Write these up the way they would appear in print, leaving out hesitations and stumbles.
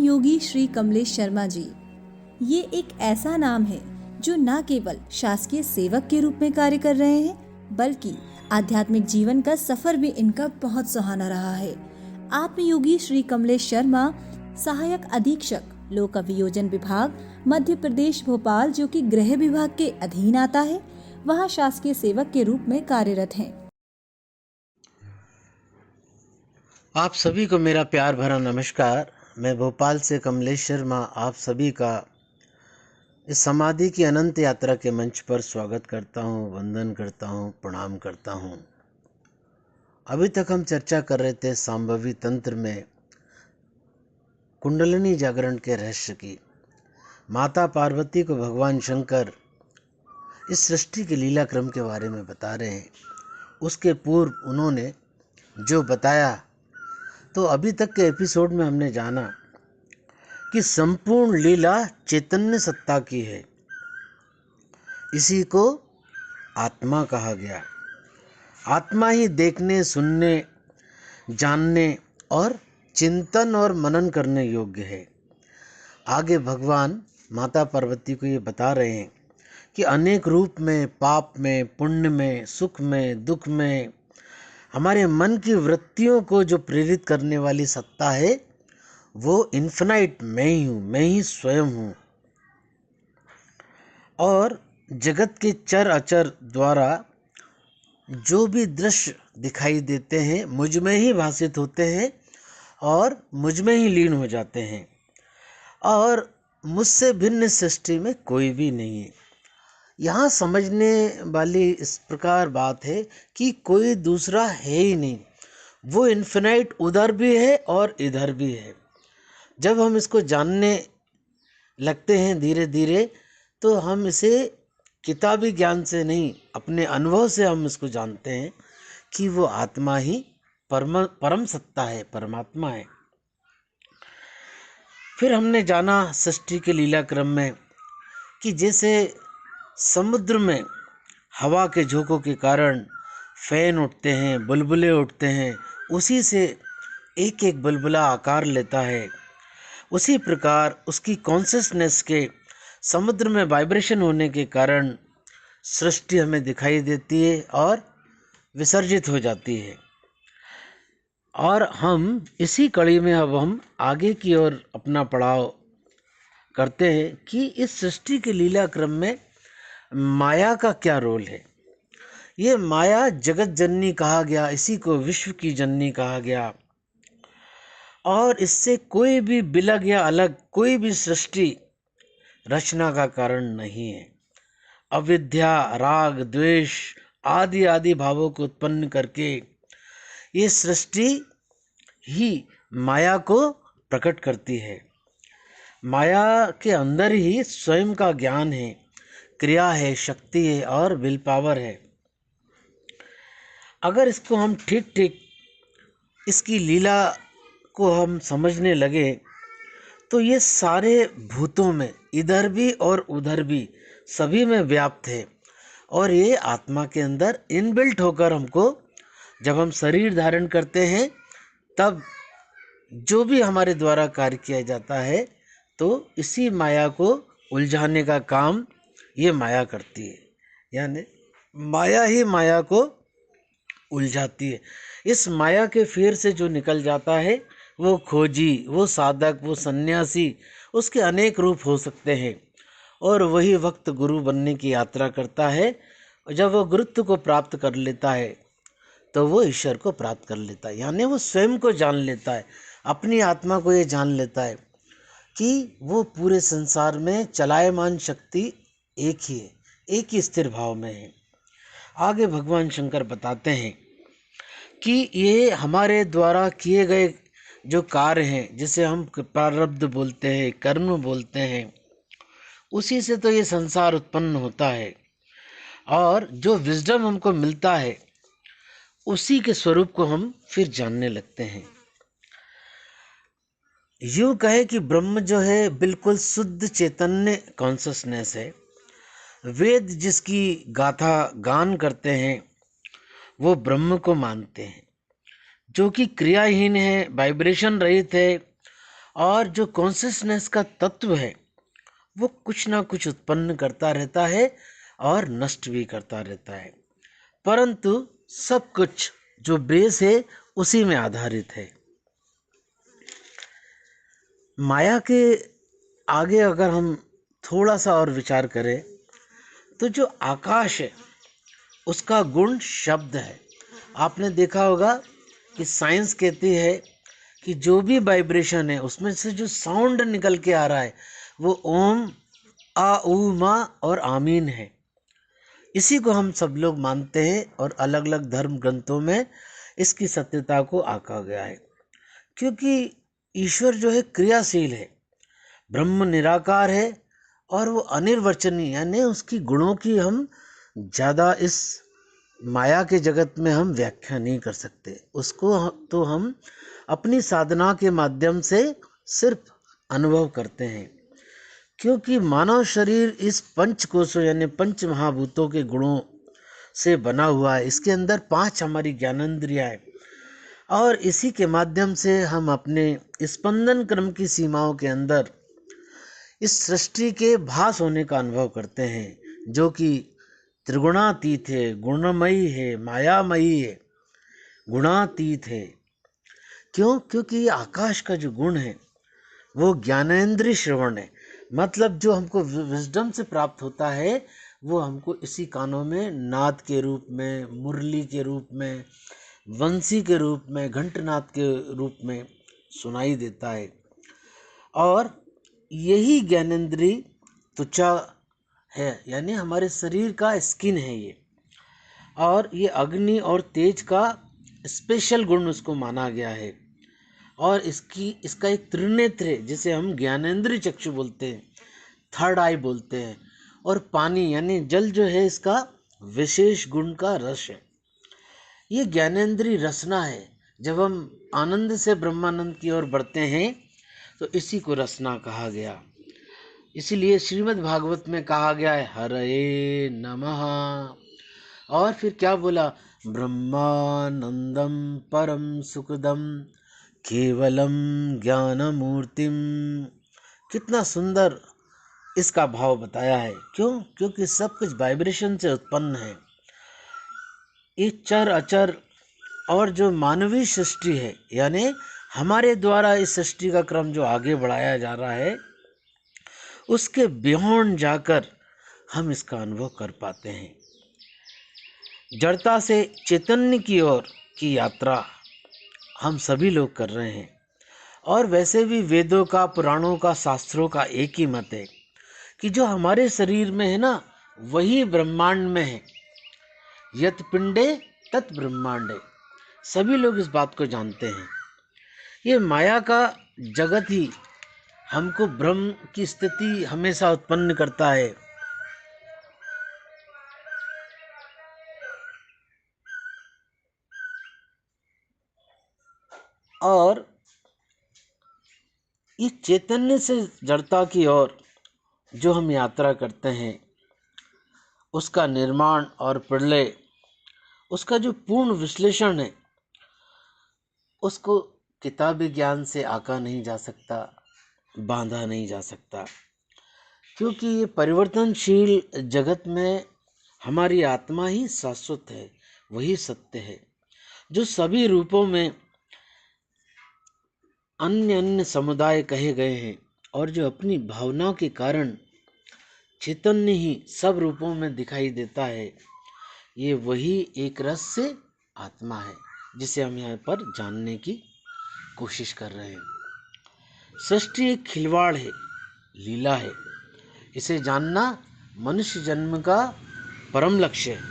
योगी श्री कमलेश शर्मा जी। ये एक ऐसा नाम है जो न केवल शासकीय सेवक के रूप में कार्य कर रहे हैं, बल्कि आध्यात्मिक जीवन का सफर भी इनका बहुत सुहाना रहा है। आत्मयोगी श्री कमलेश शर्मा सहायक अधीक्षक लोक अभियोजन विभाग मध्य प्रदेश भोपाल, जो कि गृह विभाग के अधीन आता है, वहाँ शासकीय सेवक के रूप में कार्यरत हैं। आप सभी को मेरा प्यार भरा नमस्कार। मैं भोपाल से कमलेश शर्मा आप सभी का इस समाधि की अनंत यात्रा के मंच पर स्वागत करता हूँ, वंदन करता हूँ, प्रणाम करता हूँ। अभी तक हम चर्चा कर रहे थे सांभवी तंत्र में कुंडलिनी जागरण के रहस्य की। माता पार्वती को भगवान शंकर इस सृष्टि के लीला क्रम के बारे में बता रहे हैं। उसके पूर्व उन्होंने जो बताया, तो अभी तक के एपिसोड में हमने जाना कि संपूर्ण लीला चैतन्य सत्ता की है। इसी को आत्मा कहा गया। आत्मा ही देखने, सुनने, जानने और चिंतन और मनन करने योग्य है। आगे भगवान माता पार्वती को ये बता रहे हैं कि अनेक रूप में, पाप में, पुण्य में, सुख में, दुख में, हमारे मन की वृत्तियों को जो प्रेरित करने वाली सत्ता है वो इन्फिनाइट मैं ही हूँ, मैं ही स्वयं हूँ। और जगत के चर अचर द्वारा जो भी दृश्य दिखाई देते हैं मुझ में ही भासित होते हैं और मुझ में ही लीन हो जाते हैं, और मुझसे भिन्न सृष्टि में कोई भी नहीं है। यहाँ समझने वाली इस प्रकार बात है कि कोई दूसरा है ही नहीं। वो इन्फिनाइट उधर भी है और इधर भी है। जब हम इसको जानने लगते हैं धीरे धीरे, तो हम इसे किताबी ज्ञान से नहीं, अपने अनुभव से हम इसको जानते हैं कि वो आत्मा ही परम सत्ता है, परमात्मा है। फिर हमने जाना सृष्टि के लीला क्रम में कि जैसे समुद्र में हवा के झोंकों के कारण फैन उठते हैं, बुलबुले उठते हैं, उसी से एक एक बुलबुला आकार लेता है। उसी प्रकार उसकी कॉन्शियसनेस के समुद्र में वाइब्रेशन होने के कारण सृष्टि हमें दिखाई देती है और विसर्जित हो जाती है। और हम इसी कड़ी में अब हम आगे की ओर अपना पड़ाव करते हैं कि इस सृष्टि के लीला क्रम में माया का क्या रोल है। ये माया जगत जननी कहा गया, इसी को विश्व की जननी कहा गया, और इससे कोई भी बिलग या अलग कोई भी सृष्टि रचना का कारण नहीं है। अविद्या, राग, द्वेष आदि आदि भावों को उत्पन्न करके ये सृष्टि ही माया को प्रकट करती है। माया के अंदर ही स्वयं का ज्ञान है, क्रिया है, शक्ति है और विल पावर है। अगर इसको हम ठीक ठीक इसकी लीला को हम समझने लगे तो ये सारे भूतों में, इधर भी और उधर भी, सभी में व्याप्त है। और ये आत्मा के अंदर इनबिल्ट होकर हमको, जब हम शरीर धारण करते हैं तब जो भी हमारे द्वारा कार्य किया जाता है, तो इसी माया को उलझाने का काम ये माया करती है। यानी माया ही माया को उलझाती है। इस माया के फेर से जो निकल जाता है वो खोजी, वो साधक, वो सन्यासी, उसके अनेक रूप हो सकते हैं। और वही वक्त गुरु बनने की यात्रा करता है। जब वो गुरुत्व को प्राप्त कर लेता है तो वो ईश्वर को प्राप्त कर लेता है। यानी वो स्वयं को जान लेता है, अपनी आत्मा को ये जान लेता है कि वो पूरे संसार में चलायमान शक्ति एक ही है, एक ही स्थिर भाव में है। आगे भगवान शंकर बताते हैं कि ये हमारे द्वारा किए गए जो कार्य हैं, जिसे हम प्रारब्ध बोलते हैं, कर्म बोलते हैं, उसी से तो ये संसार उत्पन्न होता है। और जो विजडम हमको मिलता है उसी के स्वरूप को हम फिर जानने लगते हैं। यूँ कहे कि ब्रह्म जो है बिल्कुल शुद्ध चैतन्य कॉन्शसनेस है। वेद जिसकी गाथा गान करते हैं वो ब्रह्म को मानते हैं, जो कि क्रियाहीन है, वाइब्रेशन रहित है और जो कॉन्शियसनेस का तत्व है वो कुछ ना कुछ उत्पन्न करता रहता है और नष्ट भी करता रहता है, परंतु सब कुछ जो बेस है उसी में आधारित है। माया के आगे अगर हम थोड़ा सा और विचार करें तो जो आकाश है उसका गुण शब्द है। आपने देखा होगा कि साइंस कहती है कि जो भी वाइब्रेशन है उसमें से जो साउंड निकल के आ रहा है वो ओम, आ, ऊ, मा और आमीन है। इसी को हम सब लोग मानते हैं और अलग अलग धर्म ग्रंथों में इसकी सत्यता को आंका गया है, क्योंकि ईश्वर जो है क्रियाशील है, ब्रह्म निराकार है और वो अनिर्वचनीय, यानी उसकी गुणों की हम ज़्यादा इस माया के जगत में हम व्याख्या नहीं कर सकते। उसको तो हम अपनी साधना के माध्यम से सिर्फ अनुभव करते हैं, क्योंकि मानव शरीर इस पंच कोशों यानी पंच महाभूतों के गुणों से बना हुआ है। इसके अंदर 5 हमारी ज्ञानेंद्रियाँ हैं और इसी के माध्यम से हम अपने स्पंदन क्रम की सीमाओं के अंदर इस सृष्टि के भास होने का अनुभव करते हैं, जो कि त्रिगुणातीत है, गुणमयी है, मायामयी है, गुणातीत है। क्यों? क्योंकि ये आकाश का जो गुण है वो ज्ञानेंद्रिय श्रवण है, मतलब जो हमको विजडम से प्राप्त होता है वो हमको इसी कानों में नाद के रूप में, मुरली के रूप में, वंशी के रूप में, घंटनाद के रूप में सुनाई देता है। और यही ज्ञानेंद्रिय त्वचा है, यानी हमारे शरीर का स्किन है ये, और ये अग्नि और तेज का स्पेशल गुण उसको माना गया है। और इसका एक त्रिनेत्र है जिसे हम ज्ञानेंद्रिय चक्षु बोलते हैं, थर्ड आई बोलते हैं। और पानी यानी जल जो है इसका विशेष गुण का रस है। ये ज्ञानेंद्रिय रसना है। जब हम आनंद से ब्रह्मानंद की ओर बढ़ते हैं तो इसी को रसना कहा गया। इसीलिए श्रीमद् भागवत में कहा गया है हरये नमः। और फिर क्या बोला? ब्रह्मानंदम परम सुखदम केवलम ज्ञानमूर्तिम। कितना सुंदर इसका भाव बताया है। क्यों? क्योंकि सब कुछ वाइब्रेशन से उत्पन्न है। ये चर अचर और जो मानवीय सृष्टि है, यानी हमारे द्वारा इस सृष्टि का क्रम जो आगे बढ़ाया जा रहा है, उसके बियॉन्ड जाकर हम इसका अनुभव कर पाते हैं। जड़ता से चैतन्य की ओर की यात्रा हम सभी लोग कर रहे हैं। और वैसे भी वेदों का, पुराणों का, शास्त्रों का एक ही मत है कि जो हमारे शरीर में है ना, वही ब्रह्मांड में है। यत पिंडे तत् ब्रह्मांडे। सभी लोग इस बात को जानते हैं। ये माया का जगत ही हमको ब्रह्म की स्थिति हमेशा उत्पन्न करता है। और इस चैतन्य से जड़ता की ओर जो हम यात्रा करते हैं, उसका निर्माण और प्रलय, उसका जो पूर्ण विश्लेषण है, उसको किताबी ज्ञान से आका नहीं जा सकता, बांधा नहीं जा सकता। क्योंकि ये परिवर्तनशील जगत में हमारी आत्मा ही शाश्वत है, वही सत्य है, जो सभी रूपों में अन्य अन्य समुदाय कहे गए हैं और जो अपनी भावनाओं के कारण चैतन्य ही सब रूपों में दिखाई देता है। ये वही एक रस से आत्मा है जिसे हम यहाँ पर जानने की कोशिश कर रहे हैं। सृष्टि एक खिलवाड़ है, लीला है। इसे जानना मनुष्य जन्म का परम लक्ष्य है।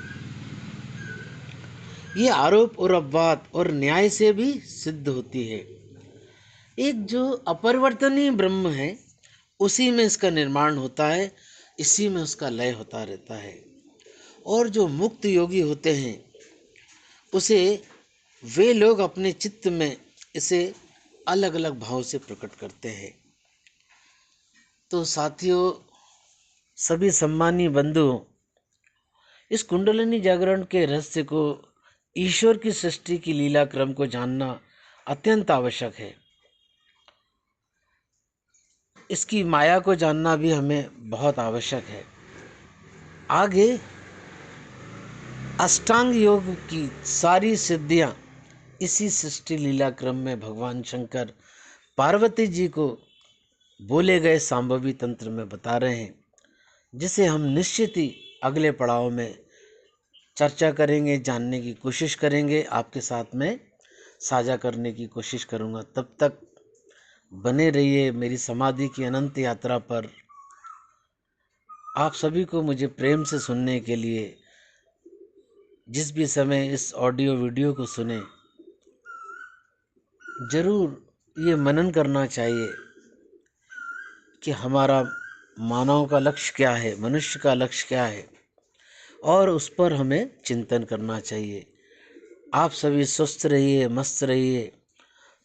ये आरोप और अपवाद और न्याय से भी सिद्ध होती है। एक जो अपरिवर्तनीय ब्रह्म है, उसी में इसका निर्माण होता है, इसी में उसका लय होता रहता है। और जो मुक्त योगी होते हैं, उसे वे लोग अपने चित्त में इसे अलग अलग भाव से प्रकट करते हैं। तो साथियों, सभी सम्मानीय बंधुओं, इस कुंडलिनी जागरण के रहस्य को, ईश्वर की सृष्टि की लीला क्रम को जानना अत्यंत आवश्यक है। इसकी माया को जानना भी हमें बहुत आवश्यक है। आगे अष्टांग योग की सारी सिद्धियां इसी सृष्टि लीला क्रम में भगवान शंकर पार्वती जी को बोले गए सांभवी तंत्र में बता रहे हैं, जिसे हम निश्चित ही अगले पड़ाव में चर्चा करेंगे, जानने की कोशिश करेंगे, आपके साथ में साझा करने की कोशिश करूंगा। तब तक बने रहिए मेरी समाधि की अनंत यात्रा पर। आप सभी को मुझे प्रेम से सुनने के लिए, जिस भी समय इस ऑडियो वीडियो को सुने, जरूर ये मनन करना चाहिए कि हमारा मानव का लक्ष्य क्या है, मनुष्य का लक्ष्य क्या है, और उस पर हमें चिंतन करना चाहिए। आप सभी स्वस्थ रहिए, मस्त रहिए,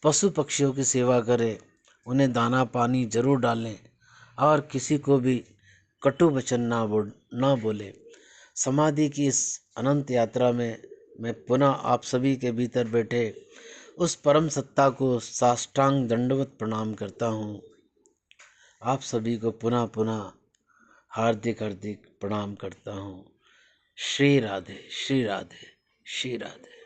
पशु पक्षियों की सेवा करें, उन्हें दाना पानी जरूर डालें और किसी को भी कटु वचन ना बोले। समाधि की इस अनंत यात्रा में मैं पुनः आप सभी के भीतर बैठे उस परम सत्ता को साष्टांग दंडवत प्रणाम करता हूँ। आप सभी को पुनः पुनः हार्दिक हार्दिक प्रणाम करता हूँ। श्री राधे, श्री राधे, श्री राधे।